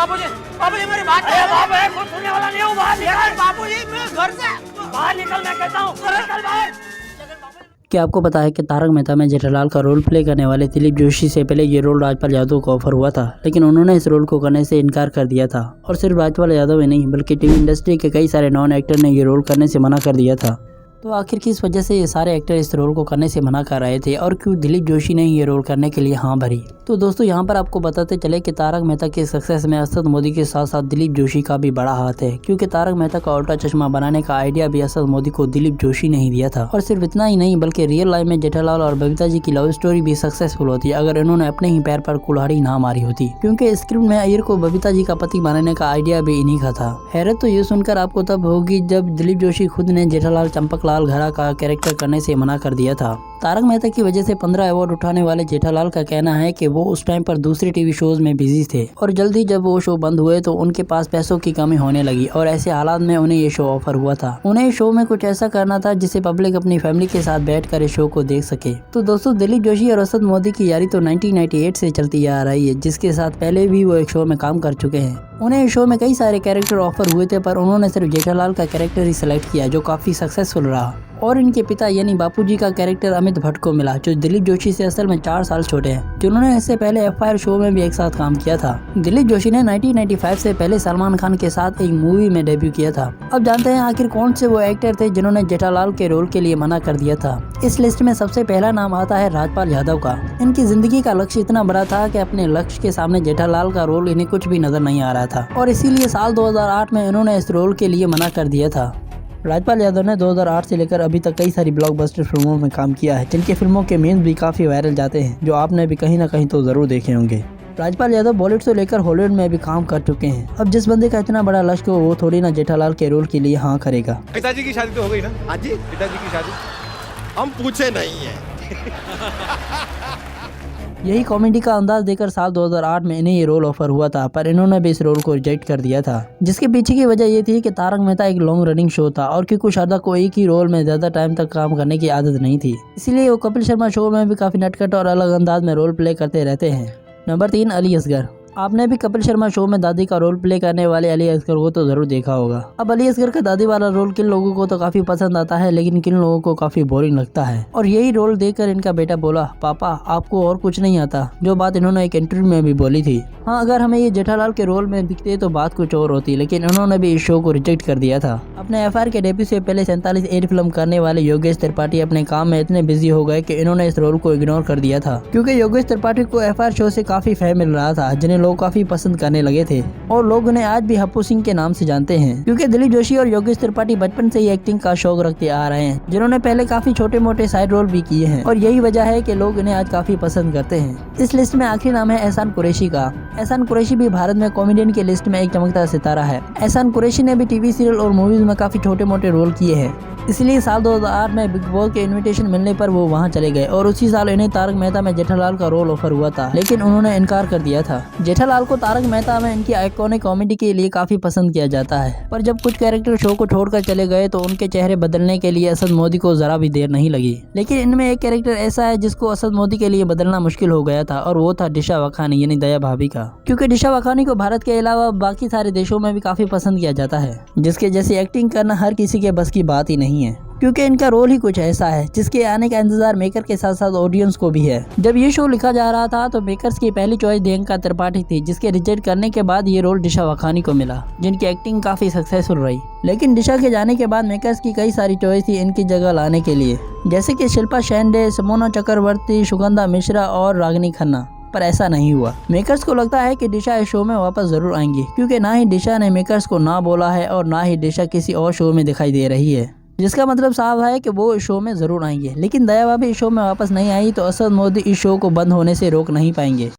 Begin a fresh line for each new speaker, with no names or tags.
बाबूजी मेरी बात कुछ सुनने वाला नहीं हूँ। बाहर निकल बाबूजी, मैं घर से बाहर निकल, मैं कहता हूँ निकल बाहर।
क्या आपको पता है कि तारक मेहता में जेठालाल का रोल प्ले करने वाले दिलीप जोशी से पहले ये रोल राजपाल यादव को ऑफर हुआ था, लेकिन उन्होंने इस रोल को करने से इनकार कर दिया था। और सिर्फ राजपाल यादव ही नहीं बल्कि टीवी इंडस्ट्री के कई सारे नॉन एक्टर ने ये रोल करने से मना कर दिया था। तो आखिर किस वजह से ये सारे एक्टर इस रोल को करने से मना कर रहे थे और क्यों दिलीप जोशी ने ये रोल करने के लिए हाँ भरी। तो दोस्तों यहाँ पर आपको बताते चले कि तारक मेहता के सक्सेस में असद मोदी के साथ साथ दिलीप जोशी का भी बड़ा हाथ है, क्योंकि तारक मेहता का उल्टा चश्मा बनाने का आइडिया भी असद मोदी को दिलीप जोशी ने ही दिया था। और सिर्फ इतना ही नहीं बल्कि रियल लाइफ में जेठालाल और बबीता जी की लव स्टोरी भी सक्सेसफुल होती अगर इन्होंने अपने ही पैर पर कुल्हाड़ी ना मारी होती, क्योंकि स्क्रिप्ट में अय्यर को बबीता जी का पति बनाने का आइडिया भी इन्हीं का था। हैरत तो ये सुनकर आपको तब होगी जब दिलीप जोशी खुद ने जेठालाल चंपकलाल घरा का कैरेक्टर करने से मना कर दिया था। तारक मेहता की वजह से 15 अवार्ड उठाने वाले जेठालाल का कहना है कि वो उस टाइम पर दूसरे टीवी शोज में बिजी थे और जल्द ही जब वो शो बंद हुए तो उनके पास पैसों की कमी होने लगी और ऐसे हालात में उन्हें ये शो ऑफर हुआ था। उन्हें शो में कुछ ऐसा करना था जिससे पब्लिक अपनी फैमिली के साथ बैठकर इस शो को देख सके। तो दोस्तों दिलीप जोशी और असद मोदी की यारी तो 1998 से चलती आ रही है, जिसके साथ पहले भी वो एक शो में काम कर चुके हैं। उन्हें इस शो में कई सारे कैरेक्टर ऑफर हुए थे पर उन्होंने सिर्फ जेठालाल का कैरेक्टर ही सिलेक्ट किया जो काफी सक्सेसफुल रहा। और इनके पिता यानी बापूजी का कैरेक्टर अमित भट्ट को मिला जो दिलीप जोशी से असल में 4 साल छोटे हैं, जिन्होंने इससे पहले एफआईआर शो में भी एक साथ काम किया था। दिलीप जोशी ने 1995 से पहले सलमान खान के साथ एक मूवी में डेब्यू किया था। अब जानते हैं आखिर कौन से वो एक्टर थे जिन्होंने जेठालाल के रोल के लिए मना कर दिया था। इस लिस्ट में सबसे पहला नाम आता है राजपाल यादव का। इनकी जिंदगी का लक्ष्य इतना बड़ा था कि अपने लक्ष्य के सामने जेठालाल का रोल इन्हें कुछ भी नजर नहीं आ रहा था और इसीलिए साल 2008 में इन्होंने इस रोल के लिए मना कर दिया था। राजपाल यादव ने 2008 से लेकर अभी तक कई सारी ब्लॉकबस्टर फिल्मों में काम किया है, जिनके फिल्मों के मीम्स भी काफी वायरल जाते हैं, जो आपने भी कहीं ना कहीं तो जरूर देखे होंगे। राजपाल यादव बॉलीवुड से लेकर हॉलीवुड में भी काम कर चुके हैं। अब जिस बंदे का इतना बड़ा लक्ष्य हो वो थोड़ी ना जेठालाल के रोल के लिए हाँ करेगा।
पिताजी की शादी तो हो गई ना? हाँ जी, पिताजी की शादी हम पूछे नहीं है।
यही कॉमेडी का अंदाज देकर साल 2008 में इन्हें ये रोल ऑफर हुआ था, पर इन्होंने भी इस रोल को रिजेक्ट कर दिया था, जिसके पीछे की वजह ये थी कि तारक मेहता एक लॉन्ग रनिंग शो था और क्योंकि शारदा को एक ही रोल में ज्यादा टाइम तक काम करने की आदत नहीं थी, इसीलिए वो कपिल शर्मा शो में भी काफी नटखट और अलग अंदाज में रोल प्ले करते रहते हैं। नंबर 3 अली असगर। आपने भी कपिल शर्मा शो में दादी का रोल प्ले करने वाले अली असगर को तो जरूर देखा होगा। अब अली असगर का दादी वाला रोल किन लोगों को तो काफी पसंद आता है, लेकिन किन लोगों को काफी बोरिंग लगता है। और यही रोल देखकर इनका बेटा बोला, पापा आपको और कुछ नहीं आता, जो बात इन्होंने एक इंटरव्यू में भी बोली थी। हाँ, अगर हमें ये जेठालाल के रोल में दिखते तो बात कुछ और होती, लेकिन उन्होंने भी इस शो को रिजेक्ट कर दिया था। अपने एफआईआर के डेब्यू से पहले 47 फिल्म करने वाले योगेश त्रिपाठी अपने काम में इतने बिजी हो गए कि इन्होंने इस रोल को इग्नोर कर दिया था, क्योंकि योगेश त्रिपाठी को एफआईआर शो से काफी फेम मिल रहा था, जिन्हें लोग काफी पसंद करने लगे थे और लोग उन्हें आज भी हप्पू सिंह के नाम से जानते हैं, क्योंकि दिलीप जोशी और योगेश त्रिपाठी बचपन से ही एक्टिंग का शौक रखते आ रहे हैं, जिन्होंने पहले काफी छोटे मोटे साइड रोल भी किए हैं और यही वजह है कि लोग इन्हें आज काफी पसंद करते हैं। इस लिस्ट में आखिरी नाम है एहसान कुरैशी का। एहसान कुरैशी भी भारत में कॉमेडियन की लिस्ट में एक चमकता सितारा है। एहसान कुरैशी ने भी टीवी सीरियल और मूवीज में काफी छोटे मोटे रोल किए हैं, इसलिए साल 2008 में बिग बॉस के इनविटेशन मिलने पर वो वहां चले गए और उसी साल इन्हें तारक मेहता में जेठालाल का रोल ऑफर हुआ था, लेकिन उन्होंने इनकार कर दिया था। जेठालाल को तारक मेहता में इनकी आइकॉनिक कॉमेडी के लिए काफी पसंद किया जाता है, पर जब कुछ कैरेक्टर शो को छोड़कर चले गए तो उनके चेहरे बदलने के लिए असद मोदी को जरा भी देर नहीं लगी। लेकिन इनमें एक कैरेक्टर ऐसा है जिसको असद मोदी के लिए बदलना मुश्किल हो गया था और वो था दिशा वखानी यानी दया भाभी का, क्योंकि दिशा वखानी को भारत के अलावा बाकी सारे देशों में भी काफी पसंद किया जाता है, जिसके जैसी एक्टिंग करना हर किसी के बस की बात ही नहीं है, क्योंकि इनका रोल ही कुछ ऐसा है जिसके आने का इंतजार मेकर के साथ साथ ऑडियंस को भी है। जब ये शो लिखा जा रहा था तो मेकर्स की पहली चॉइस प्रियंका त्रिपाठी थी, जिसके रिजेक्ट करने के बाद ये रोल दिशा वखानी को मिला, जिनकी एक्टिंग काफी सक्सेसफुल रही। लेकिन दिशा के जाने के बाद मेकर्स की कई सारी चॉइस थी इनकी जगह लाने के लिए, जैसे कि शिल्पा शेंडे, समोना चक्रवर्ती, सुगंधा मिश्रा और रागिनी खन्ना, पर ऐसा नहीं हुआ। मेकर्स को लगता है कि दिशा इस शो में वापस जरूर आएंगी, क्योंकि ना ही दिशा ने मेकर्स को ना बोला है और ना ही दिशा किसी और शो में दिखाई दे रही है, जिसका मतलब साफ है कि वो इस शो में जरूर आएंगे। लेकिन दया भाभी इस शो में वापस नहीं आई तो असद मोदी इस शो को बंद होने से रोक नहीं पाएंगे।